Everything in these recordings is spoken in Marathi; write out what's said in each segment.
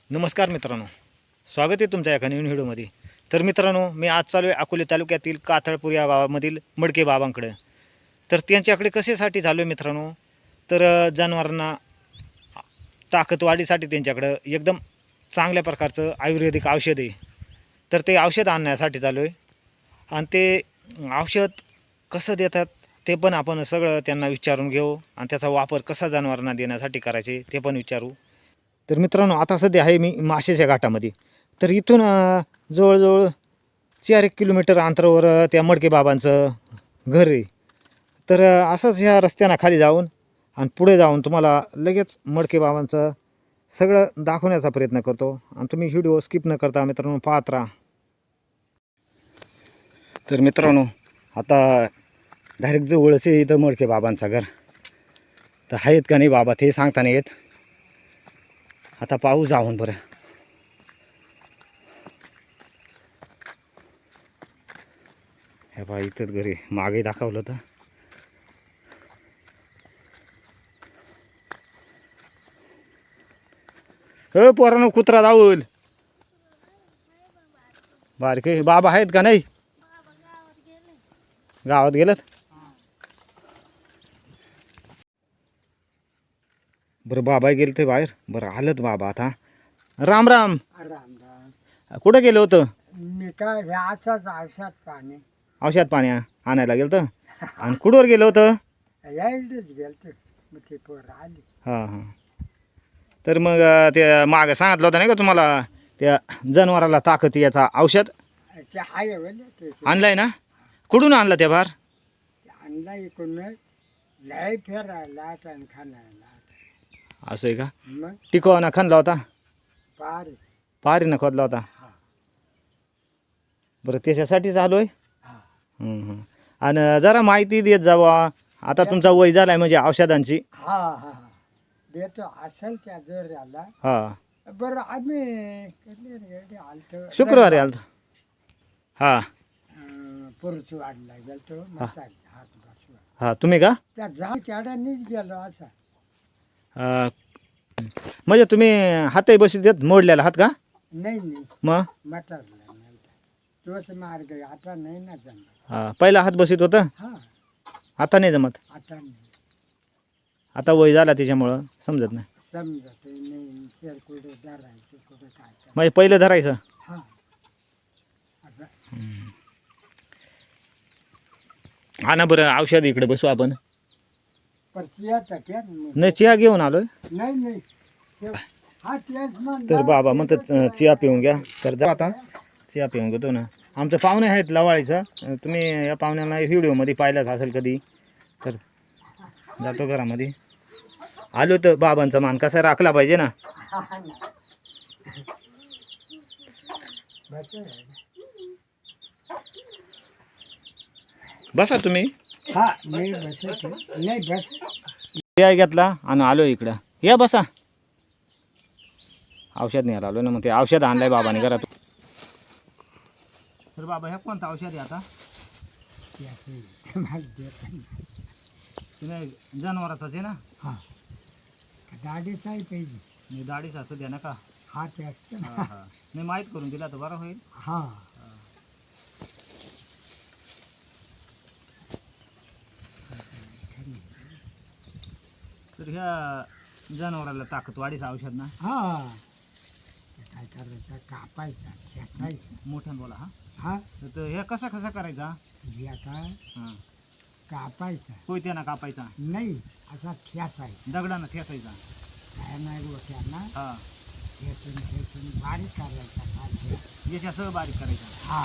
नमस्कार मित्रांनो, स्वागत आहे तुमच्या एका नवीन व्हिडिओमध्ये. तर मित्रांनो, मी आज चालू आहे अकोले तालुक्यातील काथळपूर या गावामधील मडके बाबांकडे. तर त्यांच्याकडे कशासाठी चालू आहे मित्रांनो, तर जनावरांना ताकदवाढीसाठी त्यांच्याकडं एकदम चांगल्या प्रकारचं आयुर्वेदिक औषध आहे. तर ते औषध आणण्यासाठी चालू आहे आणि ते औषध कसं देतात ते पण आपण सगळं त्यांना विचारून घेऊ आणि त्याचा वापर कसा जनावरांना देण्यासाठी करायचे ते पण विचारू. तर मित्रांनो, आता सध्या आहे मी माशेच्या घाटामध्ये. तर इथून जवळजवळ 4-1 किलोमीटर अंतरावर त्या मडके बाबांचं घर आहे. तर असंच ह्या रस्त्यानं खाली जाऊन आणि पुढे जाऊन तुम्हाला लगेच मडके बाबांचं सगळं दाखवण्याचा प्रयत्न करतो आणि तुम्ही व्हिडिओ स्किप न करता मित्रांनो पाहत राहा. तर मित्रांनो, आता डायरेक्ट जवळच आहे इथं मडके बाबांचं घर. तर आहेत का नाही बाबा ते सांगता नाही येत. आता पाहू जाऊन बरं. हे बा इथंच घरी मागे दाखवलं तर हो पोरानं कुत्रा धावल. बारके बाबा आहेत का नाही? गावात गेलत. बरं बाबा गेले ते बाहेर. बरं आलत बाबा आता. राम राम. राम राम. कुठं गेलं होतं? मी काय हे असंच औषध पाणी औषध पाणी आणायला गेलं तर आणि कुठवर गेलं होतं? यायलाच गेलतो. मग ते पोर आली. हां हां. तर मग ते मागं सांगितलं होतं नाही का तुम्हाला त्या जनावराला ताकद याचा औषध ते आहे बोल ते आणलाय ना? कुठून आणलं त्या बार? आणला इकडून लय फिरायला आणि खाणायला. असं आहे का? मग टिकवाना खणला होता? पार पारीनं खोदला होता. हा बरं त्याच्यासाठीच आलो आहे. हा आणि जरा माहिती देत जावा. आता तुमचा वय झालाय म्हणजे औषधांची. हा हा देतो असेल त्या जोराला. हां बरं आम्ही कधी आलतो शुक्रवारी आलं. हां पुरुष वाढला गेलतो मसाज हात बसवा. हां तुम्ही का? त्या जा चढानीच गेलो असा. म्हणजे तुम्ही हातही बसू देत मोडलेला हात का? नाही नाही मग मटारला नव्हता तोच मार्ग आता नाही ना जमत. हां पहिला हात बसीत होतं. हा आता नाही जमत. आता नाही आता वय झाला त्याच्यामुळं समजत नाही. समजत नाही शेर कुठे धरायचं कुठे काय करायचं. म्हणजे पहिलं धरायचं. हा आता हा ना. बरं औषध इकडे बसू आपण. परचिया टक्या नाही चिया घेऊन आलोय. नाही नाही हा तेच म्हणला. तर बाबा म्हणतात चिया पिऊन घ्या. तर जा आता चिया पिऊन घेतो ना. आमचं पाहुणे आहेत लवाळीचं. तुम्ही या पाहुण्यांना व्हिडिओमध्ये पाहिलंच असेल कधी. तर जातो घरामध्ये. आलो तर बाबांचा मान कसा राखला पाहिजे ना. बसा तुम्ही. हा नाही बसायचं नाही बस. चिया घेतला आणि आलो इकडं. या बसा. औषध न्यायला आलो ना. मग ते औषध आणलंय बाबाने घरात. तर बाबा ह्या कोणतं औषध आहे आता? तुम्ही जनावराचाच आहे ना? हा दाढीचाही पाहिजे. मी दाढीच असं द्या ना का? हा ते असतं हां ना. हां. मी माहीत करून दिला तर बरं होईल. हा तर ह्या जनावराला ताकद वाढीचं औषध ना. हा काय करायचं कापायचा खेचायचा. मोठ्यानं बोला. हां हा तर हे कसा कसा करायचा? हे आता हां कापायचा कोयत्यानं कापायचा? नाही असा खेचायचा. दगडानं ठेसायचा? काय नाही डोक्याला हां खेचून खेचून बारीक करायचा काढल्या. याच्यासह बारीक करायचा. हा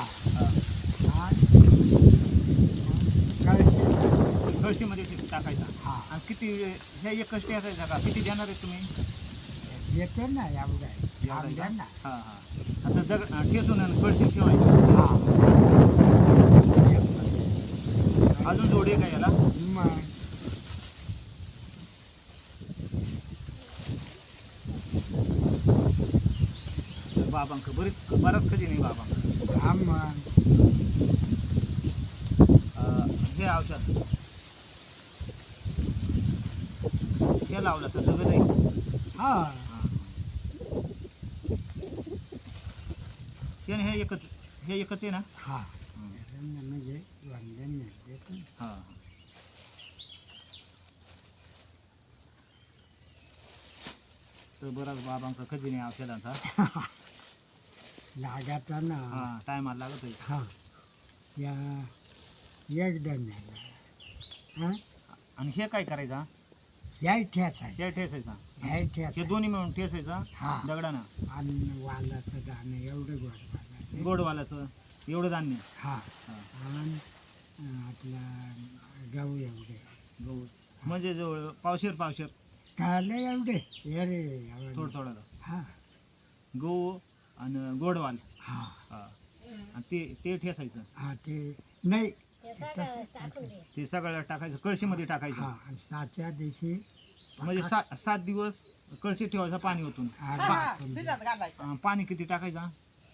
हां आणि कळशी. कळशीमध्ये ते टाकायचा. हा आणि किती ह्या एकच ठेसायचा का? किती देणार आहे तुम्ही? येतो ना एवढा एवढा द्या का? ना. हां हां. आता दगड ठेसून आणि कळशी ठेवायची. हा अजून जोडी आहे का याला? मग तर बाबांक बरंच कधी नाही बाबांक. हा मग हे औषध हे लावलं तर सगळं नाही. हा शेण हे एकच आहे ना? हा म्हणजे वंदन देतो. हां तर बराच बाबांचा खजिने औषधांचा लागाचा ना. हां टायमाला लागत आहे. हा या एकदम झाला. हा आणि हे काय करायचा? याय ठेचायचं. हे ठेसायचा. याय हे ठेचायचं. दोन्ही मिळून ठेसायचा हा दगडानं. आणि वालाचं दाणं एवढं गोड वालाचं. गोडवालाचं एवढं धान्य. हा हां आणि आपला गहू एवढे. गहू म्हणजे जवळ पावशेर काले एवढे ये रे एवढे. थोडं थोडं हा गहू आणि गोडवाल. हा हां आणि ते ठेसायचं. हा ते नाही तसं टाकलं. ते सगळं टाकायचं कळशीमध्ये टाकायचं. हा आणि 7व्या दिवशी म्हणजे 7 दिवस कळशी ठेवायचा पाणी ओतून. पाणी किती टाकायचा?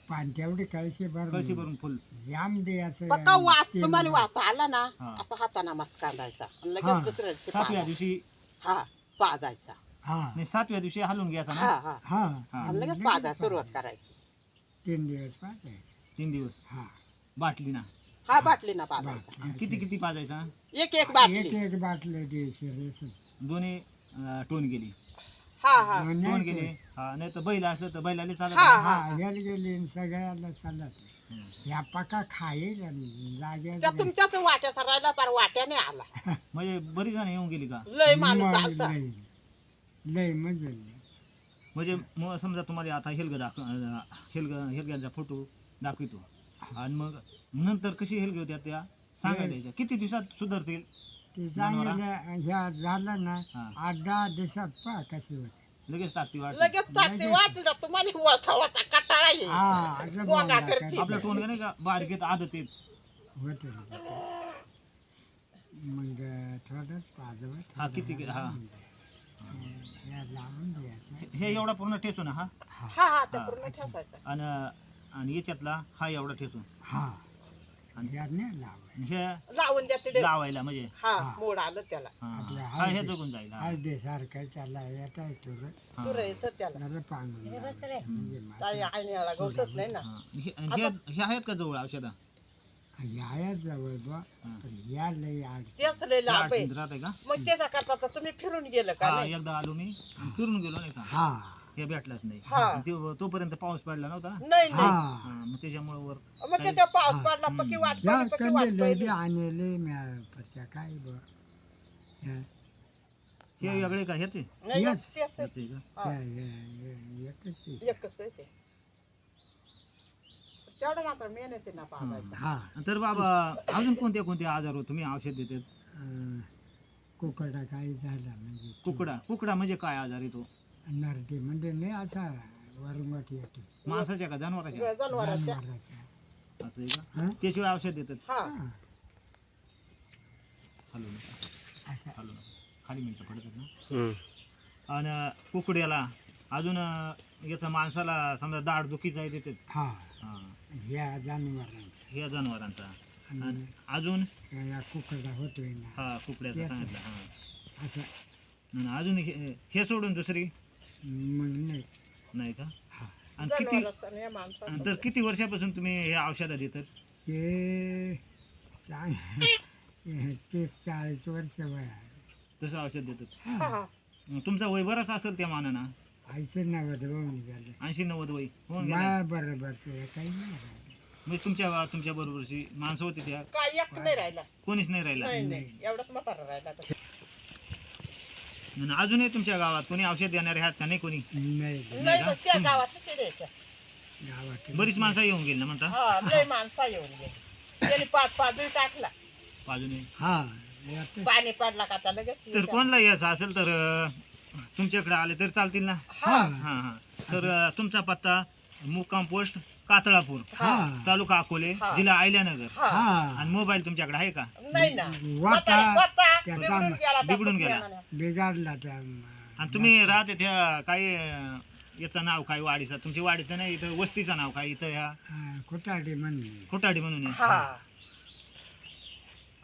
पाणी तेवढे कळशी कळशी भरून फुल. जाम दे असं. पक्का वाच तुम्हाला वाचा आला ना हा. असा हाताना मस्त काढायचा आणि हा. लगेच दुसऱ्या दिवशी 7व्या दिवशी हा पाजायचा. हा नाही 7व्या दिवशी हलवून घ्यायचा हा ना. हा हा हा. आणि लगेच पाजा सुरुवात करायची. 3 दिवस पाजायचं. 3 दिवस हा बाटली ना. हा बाटली ना पाजायचा. बाटली. आणि किती पाजायचा? एक बाटली. एक बाटली द्यायची रेशन. दोन्ही टोन गेली. हा हा टोन गेले. हा नाही तर बैल असलं तर बैलाला चालत हा, नाही. हा याला गेली आणि सगळ्याला चालत. या पका खाईल आणि जागेवर त्या तुमच्याच वाट्याचा राहिला पर वाट्याने आला. म्हणजे बरीच जण येऊन गेली का? लय माणूस चालता. लय म्हणजे म्हणजे मग समजा तुम्हाला आता हेलग्यांचा फोटो दाखवितो आणि मग नंतर कशी हेलगे होत्या त्या सांगायला द्यायच्या. किती दिवसात सुधारतील? ते चांगलं ह्या झालं ना हा. 8-10 दिवसात पहा कशी होते. लगेच टाकती वाट. लगेच टाकते वाटलं तुम्हाला वाचा वाचा कटाळा येईल. हा असं गोंगा बोलला करते. का? आपलं टोन नाही का बारीक येत आदत येत. होते मग थोडंच पाजवं. हा, किती हा. या लावून द्यायचं. हे एवढा पूर्ण ठेचून हा हा हा हा ते हा. पूर्ण ठेवायचं. आणि याच्यातला हा एवढा ठेचून हा याने लावायचं. हे लावून द्या तिथे. लावायला म्हणजे हा हा. मोड आलं त्याला. आपल्या हा हे जगून जाईल. हा. हळदी सारखं त्याला येत आहे तुर हा. तुर येतं त्याला. जरा पांगून म्हणजे काही आईने घोसत नाही ना. हा. हे आहेत का जवळ औषधा? या जवळ बा हा. पण या लय अडचण. तेच लय लाभ आहे. राहते का? मग त्याचा करता तर तुम्ही फिरून गेलं का हा नाही? एकदा आलो मी फिरून गेलो नाही का? हा हे भेटलाच नाही. हा. आणि तोपर्यंत पाऊस पडला नव्हता. नाही हा नाही हा, मग त्याच्यामुळे वर मग त्याच्या पाऊस हा. पडला पक्की वाट या पाहिली, पक्की कमी वाट लय पाहिली. बी आणले म्या पत्या काय बा या हे वेगळे का ह्याचे? नाही येस. तेच आहे. ह्याचे का? हा. एकच आहे. एकच आहे ते. तेवढं मात्र मेहनती ना पाहायचं. हा तर बाबा अजून कोणते आजार हो तुम्ही औषध देतात? कुकडा काही झाला म्हणजे कुकडा म्हणजे काय आजार येतो? नरडी म्हणजे नाही असा वरंगट येतो माणसाच्या का जनावराच्या? जनावरांच्या. जनावराचा. असं आहे का? हा? त्याशिवाय औषध देतात? हा हा. हॅलो नका असं. हॅलो नका खाली मिनटं पडतात ना. आणि कुकड्याला अजून याचा माणसाला समजा दाढ दुखीचा आहे देतात. हा हा ह्या जनावरांचा ह्या जनावरांचा. आणि आणि अजून या कुकडा होतोय ना हा कुकड्याचा तेच. सांगितलं. हा असं आणि अजून हे सोडून दुसरी मग नाही नाही का? हा आणि किती जनावरांचं आणि या माणसाचं. तर किती वर्षापासून तुम्ही हे औषधं देतात? ते 30-40 वर्ष वय तसं औषध देतात? हा, हा. तुमचा वय बराच असेल त्या मानानं. आईचं नव्वद होऊन झालं 80-90 वय होऊन गेलं. मा बरोबर ते काही नाही राहिलं. म्हणजे तुमच्या बरोबरची माणसं होती त्या काय एक नाही राहिला. कोणीच नाही राहिला. नाही नाही एवढाच म्हातारा राहिला तर. आणि अजूनही तुमच्या गावात कोणी औषध देणारे आहात का? नाही कोणी? नाही नाही मग त्या गावात द्यायच्या. गावात बरीच माणसं येऊन गेली ना म्हणता? हा लय माणसा येऊन गेली. त्याने 5 टाकला. अजूनही हा यात पाणी पडला का आता लगेच तर कोणला यायचं असेल तर तुमच्याकडे आले तर चालतील ना? हा हां हां तर तुमचा पत्ता मुक्काम पोस्ट कातळापूर, हा तालुका अकोले, हा. जिल्हा अहिल्यानगर. हा हा आणि मोबाईल तुमच्याकडे आहे का? नाही ना वाटा पत्ता त्याचा बिघडून गेला. बिघडला त्या आणि तुम्ही राहते त्या काही याचं नाव काय वाडीचं? तुमची वाडीचं नाही इथं वस्तीचं नाव काय इथं ह्या खोटाडी म्हणून खोटाडी म्हणून आहे. हा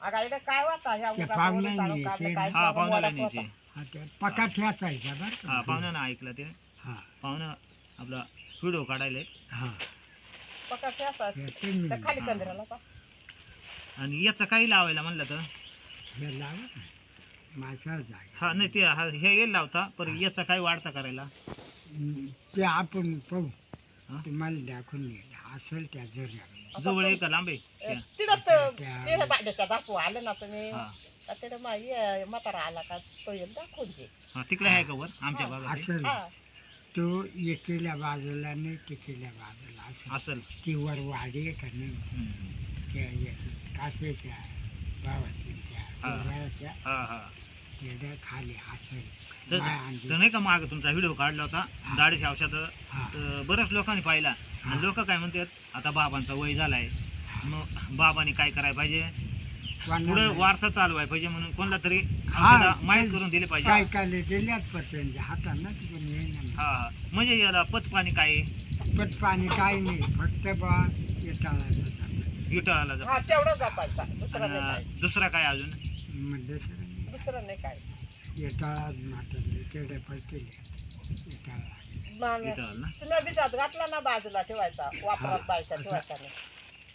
आता इकडे काय होता ह्या त्या उगाच पाहुण्यांनी काढून काढलं ते- काय हा करून पाहुण्याला वडापाव न्यायचे. होता. हा त्या पका ठेचायचा बरं हा का पाहुण्यानं ऐकलं ते. हा पाहुणं आपला व्हिडिओ काढायला हा पकाचे असतात हे तुम्ही त्या खाली कंदराला का आणि याचं काही लावायला म्हणलं तर हे लावा ना. माझा जाय हा नाही ते हे येईल लावता पण याचा काही वाढता करायला ते आपण पाहू हा? तुम्हाला दाखवून येईल असेल त्या जर जवळ आहे का लांब आहे तिथंच त्या- ते भांड्याच्या दाखवू आलं ना तुम्ही हा का तिकडे म्हातारा आला का तो येईल दाखवून घे हा तिकडे आहे का वर आमच्या भागात आहे? असेल हा तो एकेल्या बाजूला नाही तिकेल्या बाजूला असेल असेल ती वर वाडी आहे का नाही हम्म. त्या याच्या कासेच्या भावाची त्या हा. डोळ्याच्या हा हा तेवढ्या खाली असेल तर माय अंडी. तर नाही का माग तुमचा व्हिडिओ काढला होता दाढीच्या औषध हा. बऱ्याच लोकांनी पाहिला आणि लोक काय म्हणतात आता बाबांचा वय झालाय मग बाबांनी काय करायला पाहिजे पुढे कोणाला वारसा चालवाय पाहिजे म्हणून कोणाला तरी हा. औषधं माहीत करून दिले काय पाहिजे काय दिल्याच पत्त्यांच्या हातानं तिकडून येईना हा हा म्हणजे याला पत पाणी काय आहे? पत पाणी काही नाही फक्त बा येताळायचं विटाळाला हा तेवढं जपायचा दुसरं नाही काय दुसरा काय अजून म्हणजे सगळं दुसरं नाही काय येताळा माटले तेवढे पडतील येताळा विटाळाला ना तुम्ही बिजात घातला ना बाजूला ठेवायचा वापरात बायचा ठेवायचा नाही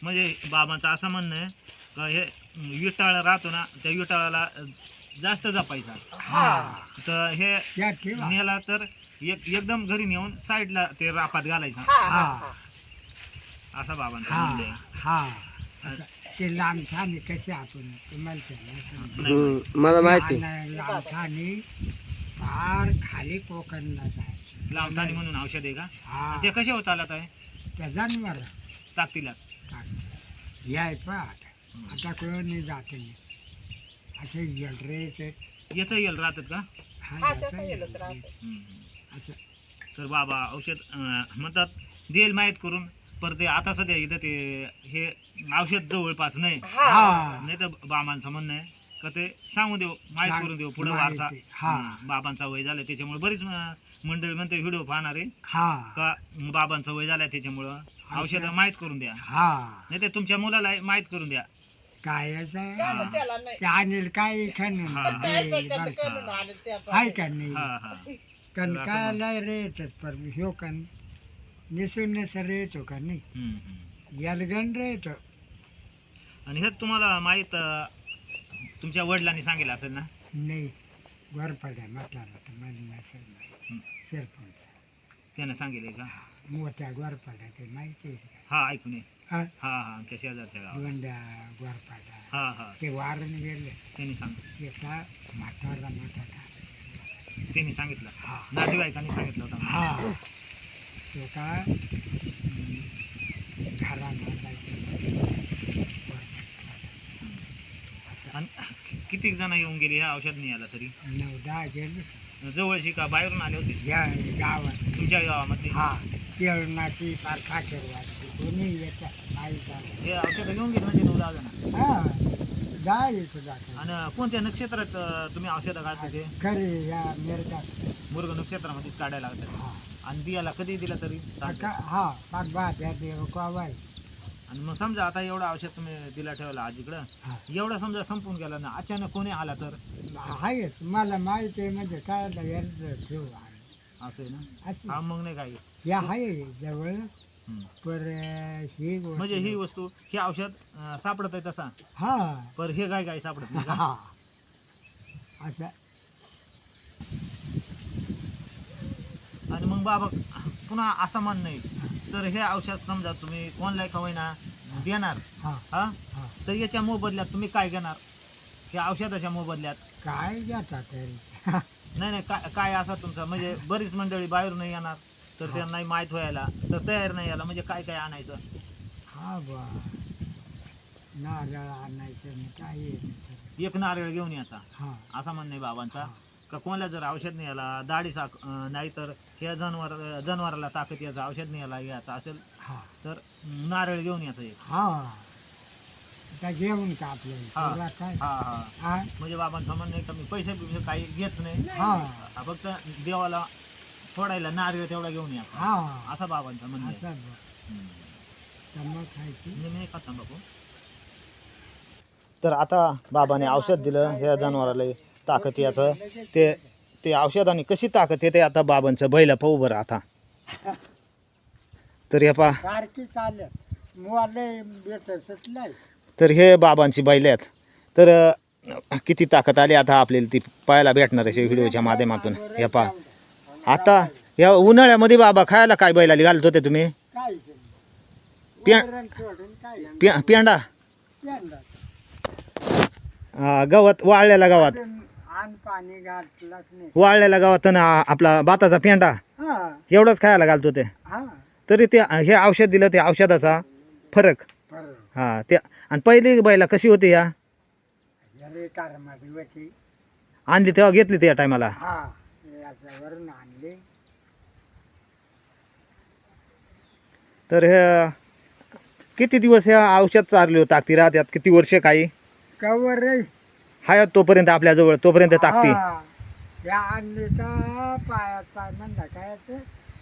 म्हणजे बाबांचं असं म्हणणं आहे का हे विटाळ राहतो ना त्या विटाळाला जास्त जपायचा हा तर हे या ठेवा नेला तर एकदम घरी नेऊन साईडला ते रापात घालायचा हा हा हा असा बाबांचं हा म्हणणं आहे. हा ते लांबठाणे कसे आपण तुम्हाला सांगितलं. नाही. मला माहिती आणि लांबठाणे फार खाली कोकणला जायचं लांबठाणी म्हणून औषध आहे का हा ते कसे होत आलात आहे त्या जनावर ताकतीला याय पाठ आता कोणी जाते नाही असे येलरेचे याचं येल राहतात का हा त्याचं येलच राहतं हम्म. असं तर बाबा औषध म्हणतात देईल माहीत करून पर ते आता सध्या इथं ते हे औषध जवळपास नाही हा नाही तर बाबांचं म्हणणं आहे का ते सांगू देऊ माहीत सांग- करून देऊ पुढे माहिती. वारसा हा. बाबांचा वय झालं त्याच्यामुळे बरीच मंडळी म्हणते व्हिडिओ पाहणार आहे हा का बाबांचं वय झालंय त्याच्यामुळं औषध माहीत करून द्या हा नाही तर तुमच्या मुलाला माहीत करून द्या काय हा, हा. मग त्याला नाही ते आणेल काय खाणं हा. देईल त्याचं बरं का. करून आलं त्याचं. आहे का नाही हा हा कण असं काय लय रेच पर ह्यो कण निसून नेसर रेचो का नाही हम्म, हम्म. यलगण रेचो आणि हे तुम्हाला माहीत तुमच्या वडिलांनी सांगितलं असेल ना नाही वर पड्या म्हटला तर मला नसेल हं. माहिती सरपंच त्यानं सांगितले का मोठ्या गोरपाड्या ते माहिती आहे का? हा ऐकून ये हा हा हा आमच्या शेजारच्या गावात दोंड्या गोरपाड्या हा हा ते वारण गेले त्यांनी सांग त्याचा म्हातारा मोठा त्यांनी सांगितलं हा नातेवाईकांनी सांगितलं होतं मला. हा तो का घरा आणि किती जण येऊन गेले ह्या औषध नाही आला तरी 9-10 गेले जवळची का बाहेरून आले होते या गावात तुमच्या गावामध्ये हा केळणाची फार खाकर वाटते कोणी येतात नाही झालं हे औषध घेऊन गेले म्हणजे 9-10 जण हा जायचं जातं आणि कोणत्या नक्षत्रात तुम्ही औषधं घालता ते खरे या मिरगात मुर्ग नक्षत्रामध्येच काढायला लागतात हा आणि बियाला कधी दिला तरी चालतं. हा पाच बात्या देव कोवाय आणि मग समजा आता एवढं औषध तुम्ही दिला ठेवला आजीकडं हा एवढं समजा संपून गेला ना अचानक कोणी आला तर आहेच मला माहिती आहे म्हणजे काय यायचं ठेव असं आहे ना असं हा मग नाही काही या आहे जवळ हम्म. पर ही गोष्ट- म्हणजे ही वस्तू हे औषध सापडत आहे तसा हा पर हे काय काय सापडत नाही का? हा असं आणि मग बाबा पुन्हा असं म्हणणं नाही तर हे औषध समजा तुम्ही कोणलाय का होईना देणार हा हा हा तर याच्या मोबदल्यात तुम्ही काय घेणार या औषधाच्या मोबदल्यात काय जाता तरी नाही नाही काय काय असा तुमचा म्हणजे बरीच मंडळी बाहेरून येणार तर त्यांना माहीत व्हायला तर तयार नाही यायला म्हणजे काय काय आणायचं हा बा नारळ आणायचं आणि काय यायचं. एक नारळ घेऊन यायचा हा असा म्हणणं आहे बाबांचा हा. का कोणाला जर औषध नाही याला दाढी नाही तर ह्या जनावराला ताकद याचं औषध नाही याला यायचं असेल हा तर नारळ घेऊन यायचं एक हा आता घेऊन का आपल्याला हा. तुला काय हा हा हा म्हणजे बाबांचं म्हणणं आहे का मी पैसे बिसे काही घेत नाही हा फक्त देवाला फोडायला नारळ तेवढा घेऊन यायचा हा असं बाबांचं म्हणणं आहे असं बा. हम्म. तंबाखू खायची मी नाही खात तंबाखू तर आता बाबाने औषध दिलं ह्या जनावराला ताकद याचं ते औषधाने कशी ताकद येते आता बाबांचं बैला पाहू बरं आता तर हे पहा, सारखी चालत मुवाले बेट सुटलाय. तर हे बाबांची बैल आहेत. तर किती ताकद आली आता आपल्याला ती पाहायला भेटणार आहे व्हिडिओच्या माध्यमातून. हे पहा, आता या उन्हाळ्यामध्ये बाबा खायला काय बैलाला घालत होते तुम्ही? काय प्या सोडून काय पेंडा, पेंडा. गवत, वाळलेला गावात, आण पाणी घातलंच नाही. वाळलेल्या गावात आपला भाताचा पेंडा हा एवढंच खायला घालत होते. हा तरी ते हे औषध दिलं, ते औषधाचा फरक. बरोबर. हां, ते आणि पहिली बैला कशी होती या याले कारमाडी होती. आणली तेव्हा घेतली त्या टायमाला. हा याच्यावरून आणली. तर हे किती दिवस ह्या औषध चालले ताकती राहत्यात, किती वर्ष काही कवर हाय तोपर्यंत आपल्याजवळ, तोपर्यंत ताकती. या आणली तर पायात पाय म्हणला काय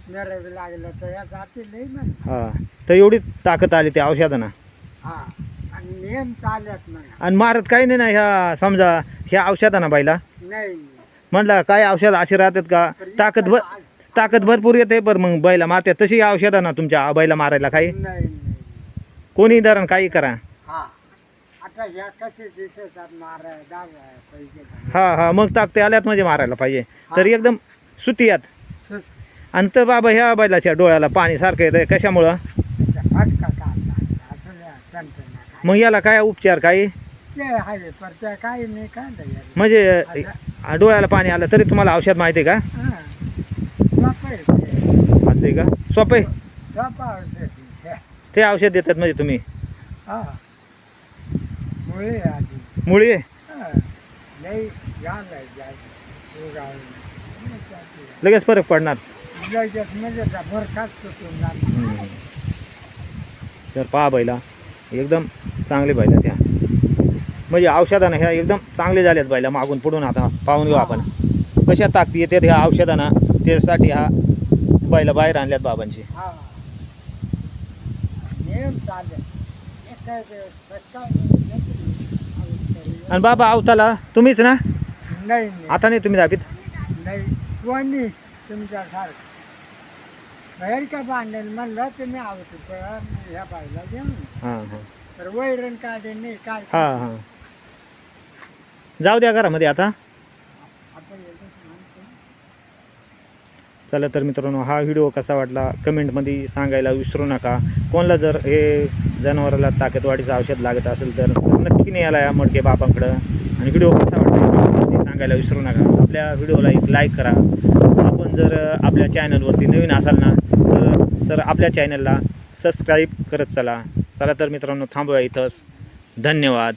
नरवी लागलं तर या जाती नाही म्हणलं. हां, तर एवढी ताकद आली त्या औषधानं. हा आणि नेम चालत म्हणा. आणि मारत काही नाही ना ह्या, समजा ह्या औषधानं बाईला नाही म्हटलं काय औषध असे राहतात का ताकद भरपूर येते, पण मग बैला मारतात तशी औषधानं तुमच्या बैला मारायला काही नाही नाही. कोणी धरण काही करा. हा आता ह्या कसे दिसतात मारा दावा पैसे. हां हां, मग ताकद आल्यात म्हणजे मारायला पाहिजे. तर एकदम सुती आहेत. सुट आणि तर बाबा ह्या बैलाच्या डोळ्याला पाणी सारखं येतं, कशामुळं? फटका काढला असं टणटणा मग याला काय उपचार काही? ते आहे पर त्या काही नाही काढलं यार. म्हणजे डोळ्याला पाणी आलं तरी तुम्हाला औषध माहिती आहे का? हा सोपं आहे ते. असं आहे का? सोपं आहे. सोपं औषध आहे. ते औषध देतात म्हणजे तुम्ही हा मुळे आधी मुळी हा नाही झालं जास्त लगेच फरक पडणार. लगेच म्हणजे भरखाच सुटून जाणार. तर पहा बैला एकदम चांगले बैला त्या, म्हणजे औषधानं ह्या एकदम चांगले झाल्यात बैला. मागून पुढून आता पाहून घेऊ आपण कशा ताकदी येतात ह्या औषधानं. त्यासाठी हा बैला बाहेर आणल्यात बाबांची. हा नेम चालेल. आणि बाबा अवताला तुम्हीच ना? नाही आता नाही तुम्ही दाबीत? नाही कोणी तुमच्यासारखं बाहेर का बांधेल म्हणलं तुम्ही आवडतो पण ह्या बाईला घेऊन हां हां तर वैरण काढे नाही काय हां हां, जाऊ द्या घरामध्ये आता. आपण एकच म्हणतो. चला तर मित्रांनो, हा व्हिडिओ कसा वाटला कमेंटमध्ये सांगायला विसरू नका. कोणाला जर हे जनावराला ताकदवाढीचं औषध लागत असेल तर नक्की न्यायला या मडके बाबांकडं. आणि व्हिडिओ कसा वाटला ते सांगायला विसरू नका. आपल्या व्हिडिओला एक लाईक करा. आपण जर आपल्या चॅनलवरती नवीन असाल ना तर आपल्या चॅनलला सबस्क्राईब करत चला. चला तर मित्रांनो, थांबूया इथंच. धन्यवाद.